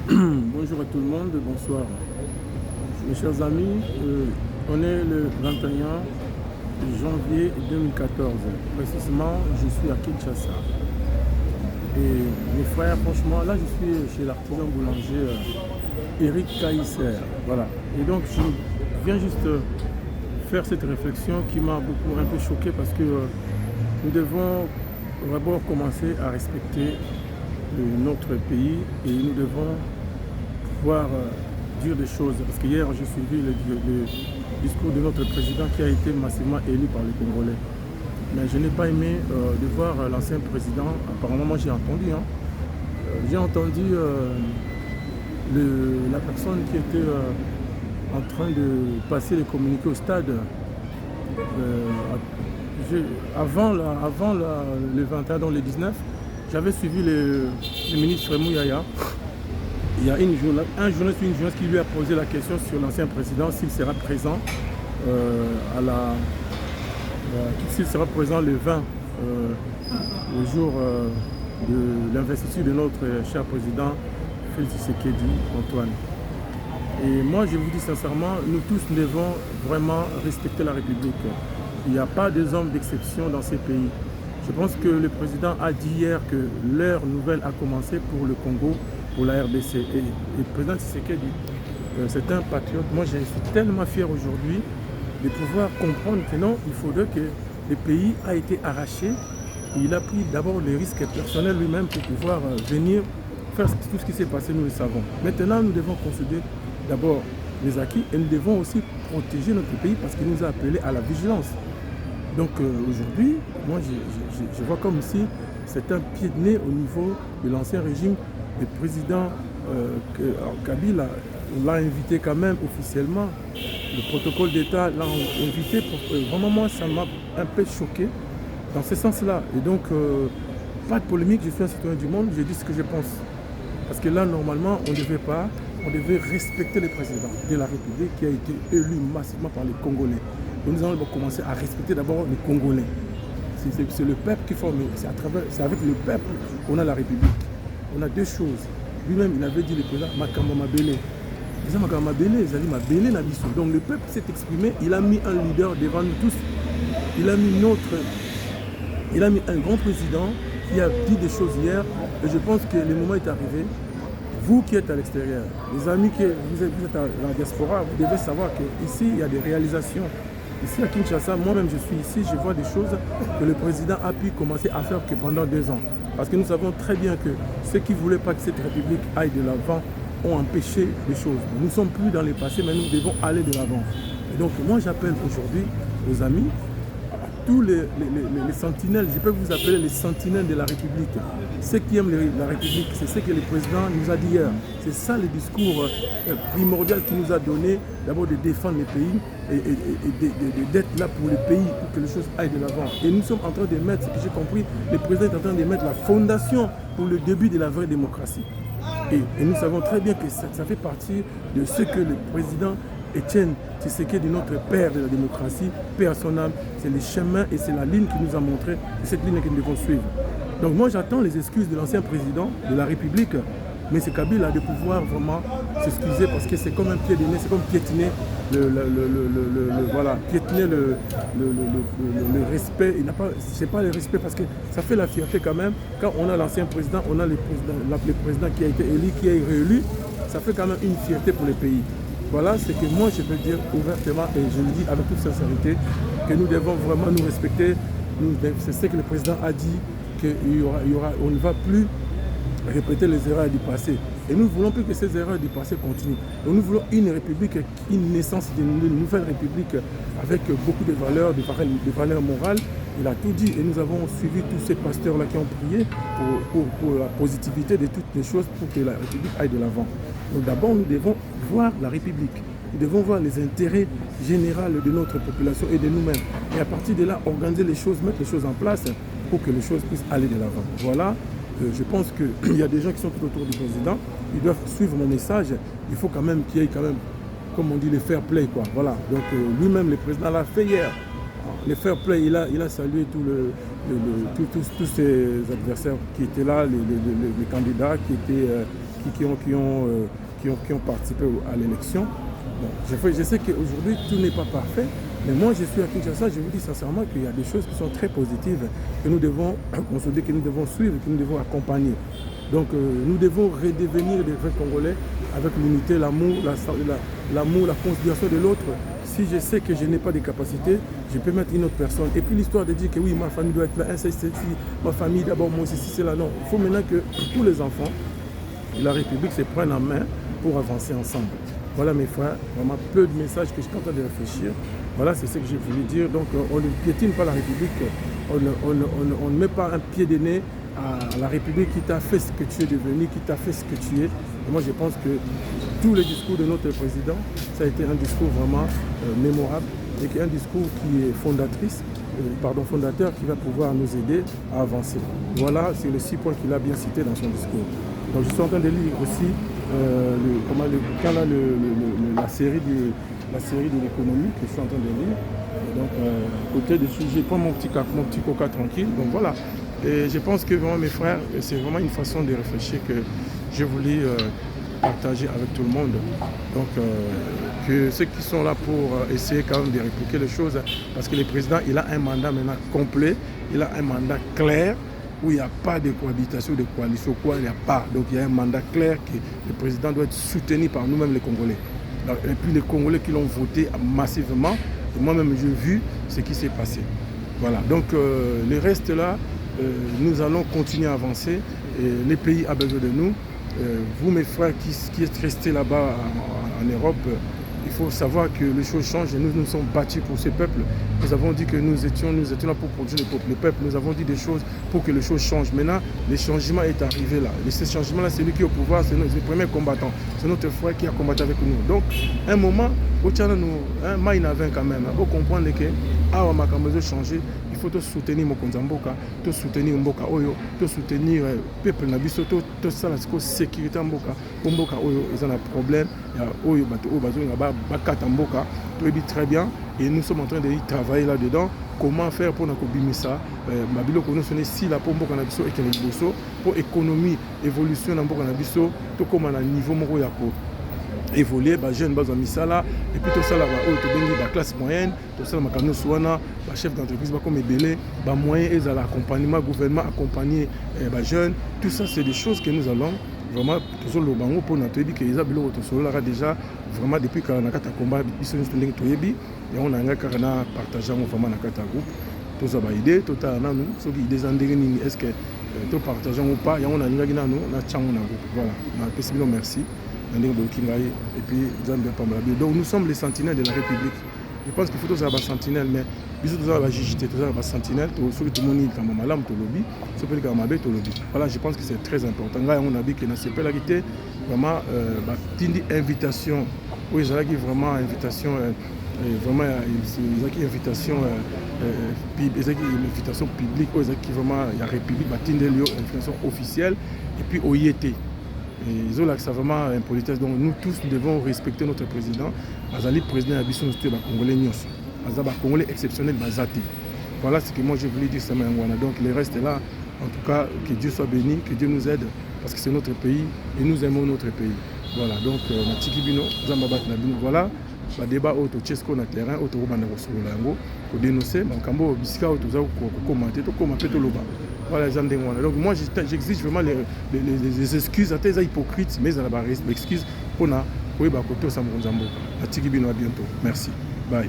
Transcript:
Bonjour à tout le monde, bonsoir. Mes chers amis, on est le 21 janvier 2014. Précisément, je suis à Kinshasa. Et mes frères, franchement, là je suis chez l'artisan boulanger Eric Caïsser. Voilà. Et donc je viens juste faire cette réflexion qui m'a beaucoup un peu choqué parce que nous devons d'abord commencer à respecter notre pays et nous devons pouvoir dire des choses. Parce qu'hier, j'ai suivi le discours de notre président qui a été massivement élu par les Congolais. Mais je n'ai pas aimé de voir l'ancien président. Apparemment, moi j'ai entendu. J'ai entendu la personne qui était en train de passer les communiqués au stade. Avant le 21, donc le 19, j'avais suivi le ministre Mouyaya. Il y a un journaliste qui lui a posé la question sur l'ancien président, s'il sera présent s'il sera présent le 20, le jour de l'investiture de notre cher président Félix Tshisekedi Antoine. Et moi, je vous dis sincèrement, nous tous devons vraiment respecter la République. Il n'y a pas de hommes d'exception dans ces pays. Je pense que le président a dit hier que l'heure nouvelle a commencé pour le Congo, pour la RDC. Et le président Tshisekedi, c'est un patriote. Moi, je suis tellement fier aujourd'hui de pouvoir comprendre que non, il faudrait que le pays a été arraché. Et il a pris d'abord les risques personnels lui-même pour pouvoir venir faire tout ce qui s'est passé, nous le savons. Maintenant, nous devons considérer d'abord les acquis et nous devons aussi protéger notre pays parce qu'il nous a appelés à la vigilance. Donc aujourd'hui, moi je vois comme si c'est un pied de nez au niveau de l'ancien régime. Le président Kabila l'a invité quand même officiellement. Le protocole d'État l'a invité. Vraiment, moi, ça m'a un peu choqué dans ce sens-là. Et donc, pas de polémique, je suis un citoyen du monde, je dis ce que je pense. Parce que là, normalement, on devait respecter le président de la République qui a été élu massivement par les Congolais. Et nous allons commencer à respecter d'abord les Congolais. C'est le peuple qui forme, c'est avec le peuple qu'on a la République. On a deux choses. Lui-même, il avait dit le président Makamba Mabele. Donc le peuple s'est exprimé, il a mis un leader devant nous tous. Il a mis un grand président qui a dit des choses hier. Et je pense que le moment est arrivé. Vous qui êtes à l'extérieur, les amis vous êtes à la diaspora, vous devez savoir qu'ici, il y a des réalisations. Ici à Kinshasa, moi-même je suis ici, je vois des choses que le président a pu commencer à faire que pendant 2 ans. Parce que nous savons très bien que ceux qui ne voulaient pas que cette République aille de l'avant ont empêché les choses. Nous ne sommes plus dans le passé, mais nous devons aller de l'avant. Et donc moi j'appelle aujourd'hui aux amis, tous les sentinelles, je peux vous appeler les sentinelles de la République. Ceux qui aiment la République, c'est ce que le président nous a dit hier. C'est ça le discours primordial qu'il nous a donné, d'abord de défendre le pays et d'être là pour le pays, pour que les choses aillent de l'avant. Et nous sommes en train de mettre, ce que j'ai compris, le président est en train de mettre la fondation pour le début de la vraie démocratie. Et nous savons très bien que ça fait partie de ce que le président Etienne Tshisekedi, notre père de la démocratie, paix à son âme, c'est le chemin et c'est la ligne qu'il nous a montré, c'est cette ligne que nous devons suivre. Donc moi j'attends les excuses de l'ancien président de la République, mais c'est Kabila de pouvoir vraiment s'excuser parce que c'est comme un pied de nez, c'est comme piétiner piétiner le respect. C'est pas le respect parce que ça fait la fierté quand même. Quand on a l'ancien président, on a le président qui a été élu, qui est réélu, ça fait quand même une fierté pour le pays. Voilà ce que moi je peux dire ouvertement et je le dis avec toute sincérité, que nous devons vraiment nous respecter. C'est ce que le président a dit, qu'on ne va plus répéter les erreurs du passé. Et nous ne voulons plus que ces erreurs du passé continuent. Donc nous voulons une république, une naissance d'une nouvelle république avec beaucoup de valeurs, des valeurs morales. Il a tout dit et nous avons suivi tous ces pasteurs-là qui ont prié pour la positivité de toutes les choses pour que la République aille de l'avant. Donc d'abord, nous devons voir la République. Nous devons voir les intérêts généraux de notre population et de nous-mêmes. Et à partir de là, organiser les choses, mettre les choses en place pour que les choses puissent aller de l'avant. Voilà, je pense qu'il y a des gens qui sont tout autour du président. Ils doivent suivre mon message. Il faut quand même qu'il y ait quand même, comme on dit, le fair play, quoi. Voilà. Donc lui-même, le président l'a fait hier. Le fair play, il a salué tous ses adversaires qui étaient là, les candidats qui étaient qui ont participé à l'élection. Bon, je sais qu'aujourd'hui, tout n'est pas parfait, mais moi, je suis à Kinshasa, je vous dis sincèrement qu'il y a des choses qui sont très positives, que nous devons consolider, que nous devons suivre, que nous devons accompagner. Donc, nous devons redevenir des vrais Congolais avec l'unité, l'amour, la considération de l'autre. Si je sais que je n'ai pas de capacité, je peux mettre une autre personne. Et puis l'histoire de dire que oui, ma famille doit être là, ma famille d'abord, moi aussi, c'est là. Non, il faut maintenant que tous les enfants de la République se prennent en main pour avancer ensemble. Voilà mes frères, vraiment peu de messages que je suis en train de réfléchir. Voilà, c'est ce que j'ai voulu dire. Donc on ne piétine pas la République, on ne met pas un pied de nez à la République qui t'a fait ce que tu es devenu, qui t'a fait ce que tu es. Et moi je pense que tous les discours de notre président, ça a été un discours vraiment mémorable et un discours qui est fondateur, qui va pouvoir nous aider à avancer. Voilà, c'est les 6 points qu'il a bien cités dans son discours. Donc je suis en train de lire aussi la série de l'économie que je suis en train de lire. Et donc, côté des sujets, pas mon petit coca tranquille. Donc voilà. Et je pense que vraiment mes frères, c'est vraiment une façon de réfléchir que j'ai voulu partager avec tout le monde. Donc que ceux qui sont là pour essayer quand même de répliquer les choses, parce que le président, il a un mandat maintenant complet, il a un mandat clair, où il n'y a pas de cohabitation, de coalition, quoi, il n'y a pas. Donc il y a un mandat clair que le président doit être soutenu par nous-mêmes les Congolais. Et puis les Congolais qui l'ont voté massivement, et moi-même j'ai vu ce qui s'est passé. Voilà, donc le reste là, nous allons continuer à avancer. Et le pays a besoin de nous. Vous mes frères qui êtes restés là-bas en Europe, il faut savoir que les choses changent et nous nous sommes battus pour ce peuple. Nous avons dit que nous étions là pour produire le peuple. Nous avons dit des choses pour que les choses changent. Maintenant, le changement est arrivé là. Et ce changement-là, c'est lui qui est au pouvoir, c'est le premier combattant. C'est notre frère qui a combattu avec nous. Donc, un moment, au Tchad, nous, Maïnavin quand même, il faut comprendre que a changé. Il faut soutenir Mokonzamboka, soutenir Mboka Oyo, soutenir le peuple Nabiso, tout ça, la sécurité Mboka. Mboka Oyo, ils ont un problème. Oyo, Mboka, tout est très bien. Et nous sommes en train de travailler là-dedans. Comment faire pour nous ça? Mabilo connaît si la pompe Nabiso et qu'il pour économie, évolution Mboka Nabiso, tout comme à un niveau Moroyako. Évoluer, jeune base en misala et puis tout ça là la classe moyenne, tout ça makano soana, chef d'entreprise comme Ebélé, moyen et l'accompagnement gouvernement accompagner jeunes, tout ça c'est des choses que nous allons vraiment toujours le bango pour notre dit que les abilo là déjà vraiment depuis qu'on a kata combat biso ndenge toyebi et on a nga kana partager vraiment na kata groupe tout ça idée tout à nanu so qui des andenge nini est-ce que to partageons ou pas et on a ngaki nanu na chango na groupe voilà na pesibilo merci. Et puis, donc nous sommes les sentinelles de la République. Je pense qu'il faut tous avoir sentinelle, mais bisous tous avoir JJT, tous avoir sentinelle, tout le monde est comme malam, tout lobby, ce peut être tout lobby. Voilà, je pense que c'est très important. Là, on a dit que dans ces pénalités, vraiment, une invitation, oui, ils ont vraiment invitation, vraiment, ils ont invitation publique, ils ont vraiment la République, une invitation officielle, et puis au IET. Ils ont là que c'est vraiment une politesse. Donc nous tous nous devons respecter notre président. Azali président Abisson c'était Congolais Nyos. Azaba Congolais exceptionnel Bazati. Voilà ce que moi je voulais dire ça. Donc le reste est là. En tout cas, que Dieu soit béni, que Dieu nous aide, parce que c'est notre pays et nous aimons notre pays. Voilà, donc Matiki Bino, Zambabat Nabino, voilà. Débat auto Chesco na terrain, auto Robanda Rosulango, pour dénoncer, Makambo Bisika, auto Zao, commenter, tout commenter, tout le bas. Voilà, les gens de moi. Donc moi j'exige vraiment les excuses à tes hypocrites, mais à la barre, l'excuse pour na, oui, bah, côté Samronzambo. Matiki Bino, à bientôt. Merci. Bye.